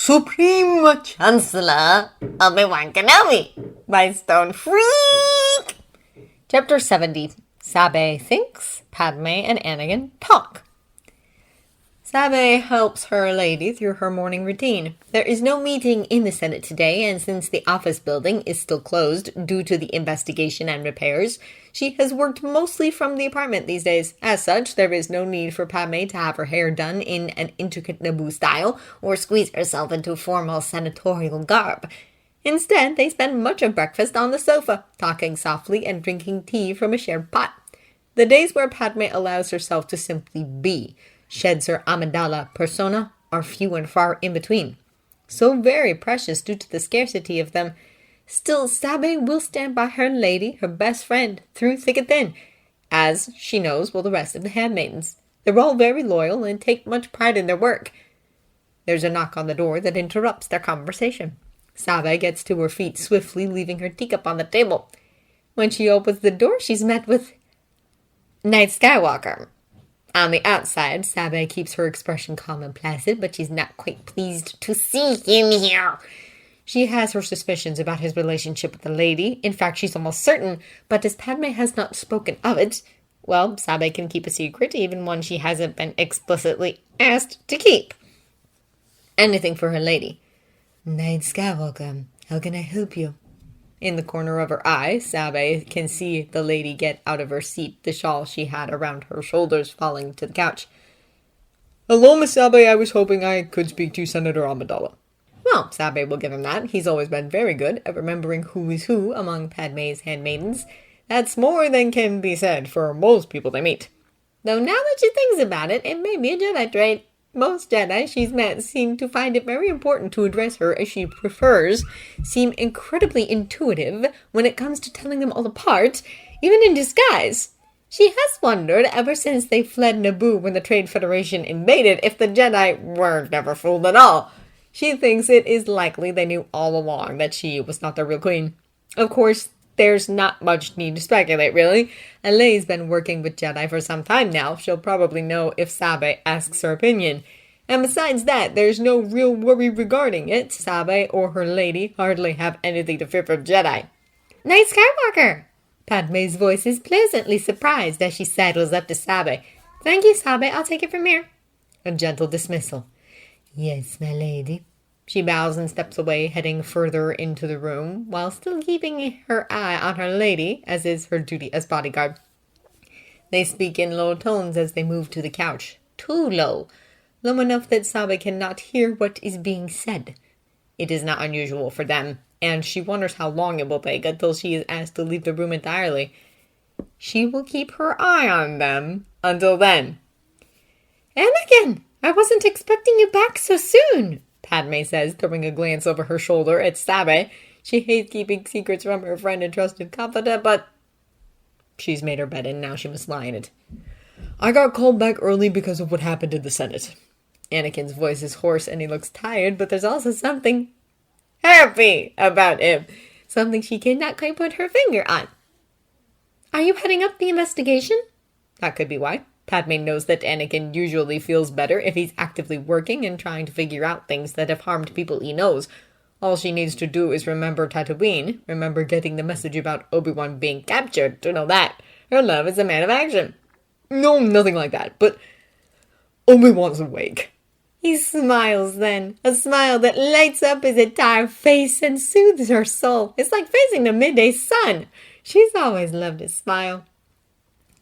Supreme Chancellor Obi-Wan Kenobi by Stone Freak. Chapter 70. Sabe thinks, Padme and Anakin talk. Sabe helps her lady through her morning routine. There is no meeting in the Senate today, and since the office building is still closed due to the investigation and repairs, she has worked mostly from the apartment these days. As such, there is no need for Padme to have her hair done in an intricate Naboo style or squeeze herself into formal senatorial garb. Instead, they spend much of breakfast on the sofa, talking softly and drinking tea from a shared pot. The days where Padme allows herself to simply be, sheds her Amidala persona, are few and far in between. So very precious due to the scarcity of them. Still, Sabe will stand by her lady, her best friend, through thick and thin, as she knows will the rest of the handmaidens. They're all very loyal and take much pride in their work. There's a knock on the door that interrupts their conversation. Sabe gets to her feet swiftly, leaving her teacup on the table. When she opens the door, she's met with Knight Skywalker. On the outside, Sabe keeps her expression calm and placid, but she's not quite pleased to see him here. She has her suspicions about his relationship with the lady. In fact, she's almost certain, but as Padme has not spoken of it, well, Sabe can keep a secret, even one she hasn't been explicitly asked to keep. Anything for her lady. Knight Skywalker, how can I help you? In the corner of her eye, Sabe can see the lady get out of her seat, the shawl she had around her shoulders falling to the couch. Hello, Miss Sabe. I was hoping I could speak to Senator Amidala. Well, Sabe will give him that. He's always been very good at remembering who is who among Padme's handmaidens. That's more than can be said for most people they meet. Though now that she thinks about it, it may be a Jedi trait. Most Jedi she's met seem to find it very important to address her as she prefers, seem incredibly intuitive when it comes to telling them all apart, even in disguise. She has wondered, ever since they fled Naboo when the Trade Federation invaded, if the Jedi were never fooled at all. She thinks it is likely they knew all along that she was not the real queen. Of course, there's not much need to speculate, really. Alay's been working with Jedi for some time now. She'll probably know if Sabe asks her opinion. And besides that, there's no real worry regarding it. Sabe or her lady hardly have anything to fear from Jedi. Knight Skywalker! Padme's voice is pleasantly surprised as she sidles up to Sabe. Thank you, Sabe. I'll take it from here. A gentle dismissal. Yes, my lady. She bows and steps away, heading further into the room, while still keeping her eye on her lady, as is her duty as bodyguard. They speak in low tones as they move to the couch. Too low. Low enough that Sabe cannot hear what is being said. It is not unusual for them, and she wonders how long it will take until she is asked to leave the room entirely. She will keep her eye on them until then. Anakin! I wasn't expecting you back so soon, Padme says, throwing a glance over her shoulder at Sabe. She hates keeping secrets from her friend and trusted confidant, but she's made her bed and now she must lie in it. I got called back early because of what happened in the Senate. Anakin's voice is hoarse and he looks tired, but there's also something happy about him. Something she cannot quite put her finger on. Are you heading up the investigation? That could be why. Padme knows that Anakin usually feels better if he's actively working and trying to figure out things that have harmed people he knows. All she needs to do is remember Tatooine, remember getting the message about Obi-Wan being captured to know that. Her love is a man of action. No, nothing like that, but Obi-Wan's awake. He smiles then, a smile that lights up his entire face and soothes her soul. It's like facing the midday sun. She's always loved his smile.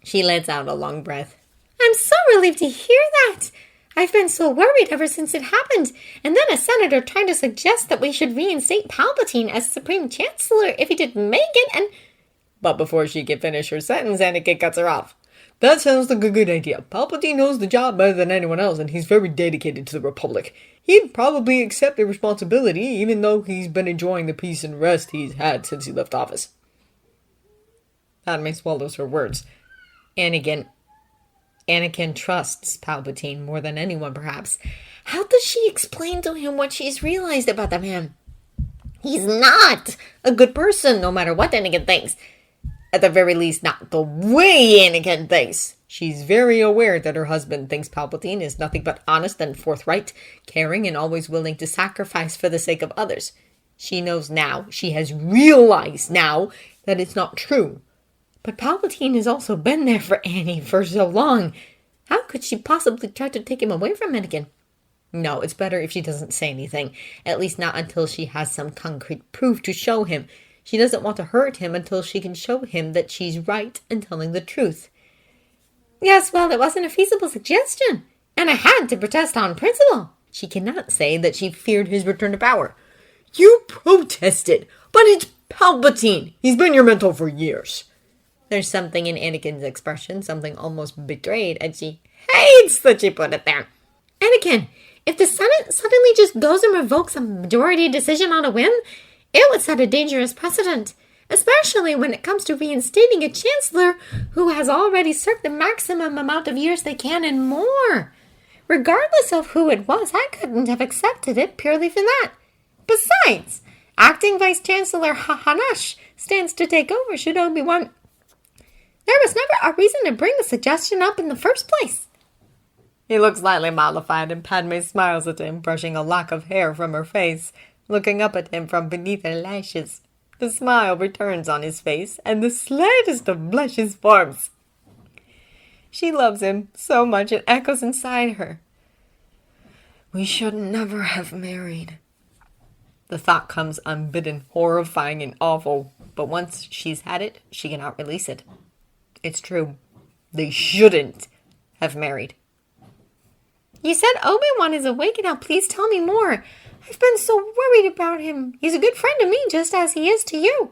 She lets out a long breath. I'm so relieved to hear that. I've been so worried ever since it happened. And then a senator tried to suggest that we should reinstate Palpatine as Supreme Chancellor if he didn't make it, and... But before she can finish her sentence, Anakin cuts her off. That sounds like a good idea. Palpatine knows the job better than anyone else, and he's very dedicated to the Republic. He'd probably accept the responsibility, even though he's been enjoying the peace and rest he's had since he left office. Padme swallows her words. Anakin trusts Palpatine more than anyone, perhaps. How does she explain to him what she's realized about the man? He's not a good person, no matter what Anakin thinks. At the very least, not the way Anakin thinks. She's very aware that her husband thinks Palpatine is nothing but honest and forthright, caring and always willing to sacrifice for the sake of others. She knows now, she has realized now, that it's not true. But Palpatine has also been there for Annie for so long. How could she possibly try to take him away from Anakin? No, it's better if she doesn't say anything, at least not until she has some concrete proof to show him. She doesn't want to hurt him until she can show him that she's right and telling the truth. Yes, well, it wasn't a feasible suggestion, and I had to protest on principle. She cannot say that she feared his return to power. You protested, but it's Palpatine. He's been your mentor for years. There's something in Anakin's expression, something almost betrayed, and she hates that she put it there. Anakin, if the Senate suddenly just goes and revokes a majority decision on a whim, it would set a dangerous precedent, especially when it comes to reinstating a chancellor who has already served the maximum amount of years they can and more. Regardless of who it was, I couldn't have accepted it purely for that. Besides, acting Vice Chancellor Hanash stands to take over should Obi-Wan. There was never a reason to bring the suggestion up in the first place. He looks slightly mollified, and Padme smiles at him, brushing a lock of hair from her face, looking up at him from beneath her lashes. The smile returns on his face, and the slightest of blushes forms. She loves him so much it echoes inside her. We should never have married. The thought comes unbidden, horrifying and awful, but once she's had it, she cannot release it. It's true. They shouldn't have married. You said Obi-Wan is awake now. Please tell me more. I've been so worried about him. He's a good friend to me, just as he is to you.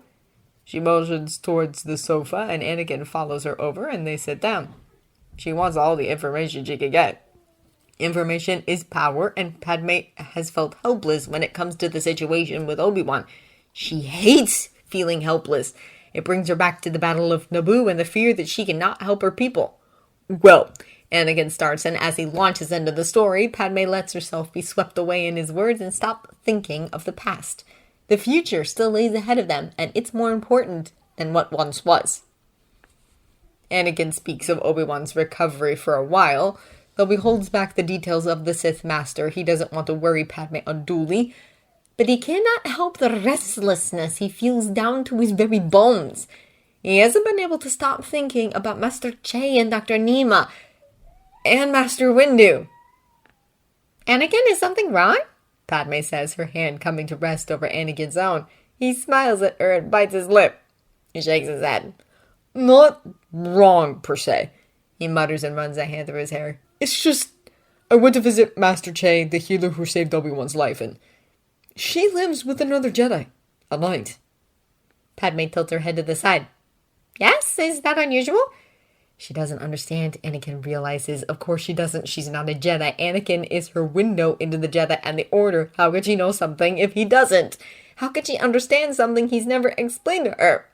She motions towards the sofa, and Anakin follows her over, and they sit down. She wants all the information she can get. Information is power, and Padme has felt helpless when it comes to the situation with Obi-Wan. She hates feeling helpless. It brings her back to the Battle of Naboo and the fear that she cannot help her people. Well, Anakin starts, and as he launches into the story, Padme lets herself be swept away in his words and stop thinking of the past. The future still lays ahead of them, and it's more important than what once was. Anakin speaks of Obi-Wan's recovery for a while, though he holds back the details of the Sith Master. He doesn't want to worry Padme unduly, but he cannot help the restlessness he feels down to his very bones. He hasn't been able to stop thinking about Master Che and Dr. Nima, and Master Windu. Anakin, is something wrong? Padme says, her hand coming to rest over Anakin's own. He smiles at her and bites his lip. He shakes his head. Not wrong, per se, he mutters and runs a hand through his hair. It's just, I went to visit Master Che, the healer who saved Obi-Wan's life, and she lives with another Jedi, a knight. Padme tilts her head to the side. Yes, is that unusual? She doesn't understand. Anakin realizes, of course she doesn't. She's not a Jedi. Anakin is her window into the Jedi and the Order. How could she know something if he doesn't? How could she understand something he's never explained to her?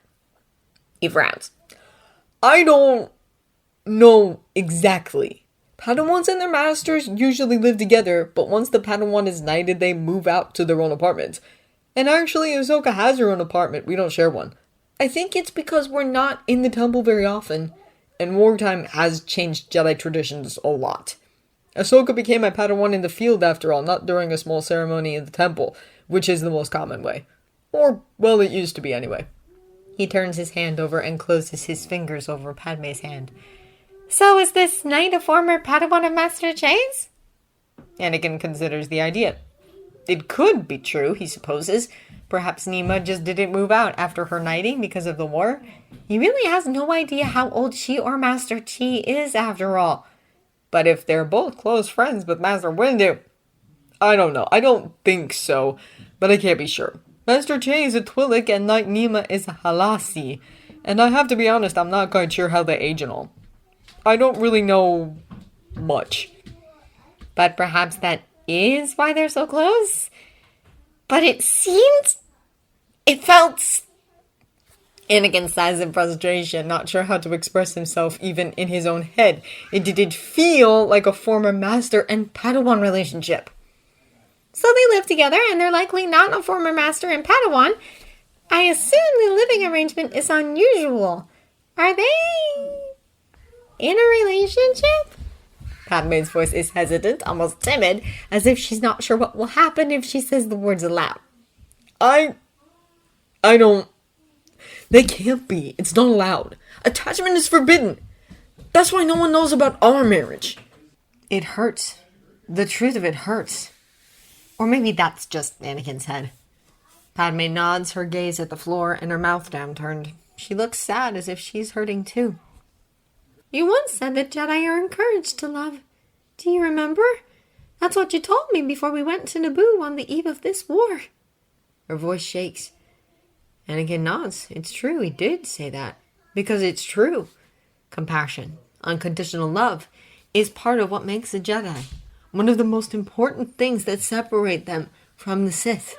He frowns. I don't know exactly. Padawans and their masters usually live together, but once the Padawan is knighted, they move out to their own apartments. And actually, Ahsoka has her own apartment. We don't share one. I think it's because we're not in the temple very often, and wartime has changed Jedi traditions a lot. Ahsoka became a Padawan in the field after all, not during a small ceremony in the temple, which is the most common way. Or, well, it used to be anyway. He turns his hand over and closes his fingers over Padme's hand. So is this knight a former Padawan of Master Che's? Anakin considers the idea. It could be true, he supposes. Perhaps Nima just didn't move out after her knighting because of the war. He really has no idea how old she or Master Chi is after all. But if they're both close friends with Master Windu, I don't know. I don't think so, but I can't be sure. Master Che is a Twi'lek and Knight Nima is a Halasi. And I have to be honest, I'm not quite sure how they age and all. I don't really know much. But perhaps that is why they're so close? But it felt... Anakin sighs in frustration, not sure how to express himself even in his own head. It did feel like a former master and Padawan relationship. So they live together, and they're likely not a former master and Padawan. I assume the living arrangement is unusual. Are they... In a relationship? Padme's voice is hesitant, almost timid, as if she's not sure what will happen if she says the words aloud. I don't... They can't be. It's not allowed. Attachment is forbidden. That's why no one knows about our marriage. It hurts. The truth of it hurts. Or maybe that's just Anakin's head. Padme nods, her gaze at the floor and her mouth downturned. She looks sad, as if she's hurting too. You once said that Jedi are encouraged to love. Do you remember? That's what you told me before we went to Naboo on the eve of this war. Her voice shakes. Anakin nods. It's true, he did say that. Because it's true. Compassion, unconditional love, is part of what makes a Jedi. One of the most important things that separate them from the Sith.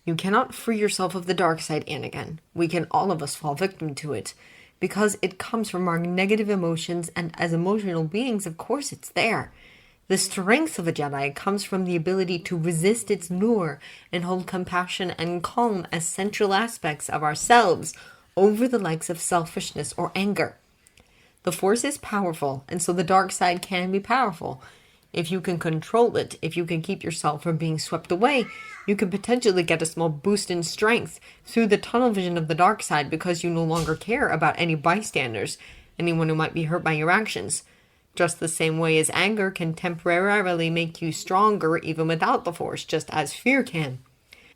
You cannot free yourself of the dark side, Anakin. We can all of us fall victim to it. Because it comes from our negative emotions, and as emotional beings, of course it's there. The strength of a Jedi comes from the ability to resist its lure and hold compassion and calm as central aspects of ourselves over the likes of selfishness or anger. The Force is powerful, and so the dark side can be powerful. If you can control it, if you can keep yourself from being swept away, you can potentially get a small boost in strength through the tunnel vision of the dark side because you no longer care about any bystanders, anyone who might be hurt by your actions. Just the same way as anger can temporarily make you stronger even without the Force, just as fear can.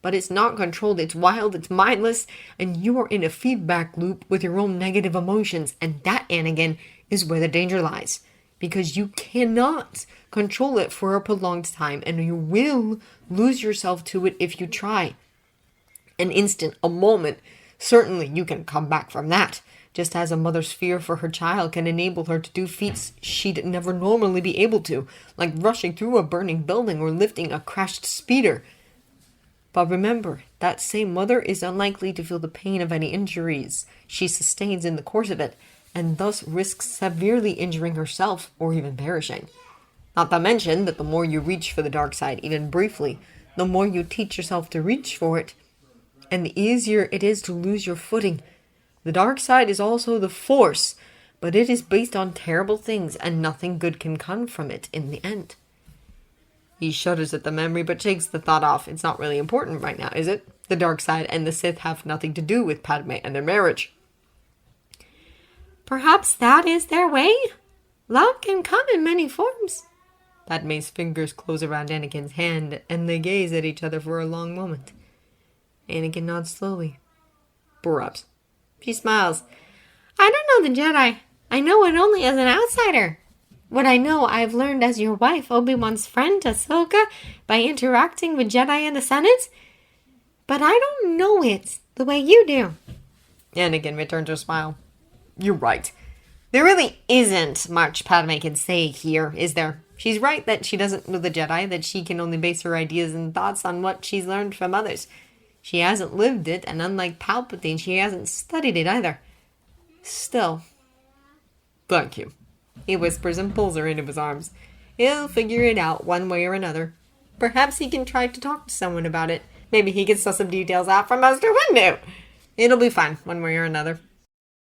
But it's not controlled, it's wild, it's mindless, and you are in a feedback loop with your own negative emotions, and that, Anakin, is where the danger lies. Because you cannot control it for a prolonged time, and you will lose yourself to it if you try. An instant, a moment, certainly you can come back from that, just as a mother's fear for her child can enable her to do feats she'd never normally be able to, like rushing through a burning building or lifting a crashed speeder. But remember, that same mother is unlikely to feel the pain of any injuries she sustains in the course of it, and thus risks severely injuring herself or even perishing. Not to mention that the more you reach for the dark side, even briefly, the more you teach yourself to reach for it, and the easier it is to lose your footing. The dark side is also the Force, but it is based on terrible things, and nothing good can come from it in the end. He shudders at the memory, but shakes the thought off. It's not really important right now, is it? The dark side and the Sith have nothing to do with Padme and their marriage. Perhaps that is their way? Love can come in many forms. Padme's fingers close around Anakin's hand, and they gaze at each other for a long moment. Anakin nods slowly. Perhaps. She smiles. I don't know the Jedi. I know it only as an outsider. What I know, I've learned as your wife, Obi-Wan's friend, Ahsoka, by interacting with Jedi in the Senate. But I don't know it the way you do. Anakin returned her smile. You're right. There really isn't much Padme can say here, is there? She's right that she doesn't know the Jedi, that she can only base her ideas and thoughts on what she's learned from others. She hasn't lived it, and unlike Palpatine, she hasn't studied it either. Still. Thank you. He whispers and pulls her into his arms. He'll figure it out one way or another. Perhaps he can try to talk to someone about it. Maybe he can suss some details out from Master Windu. It'll be fine one way or another.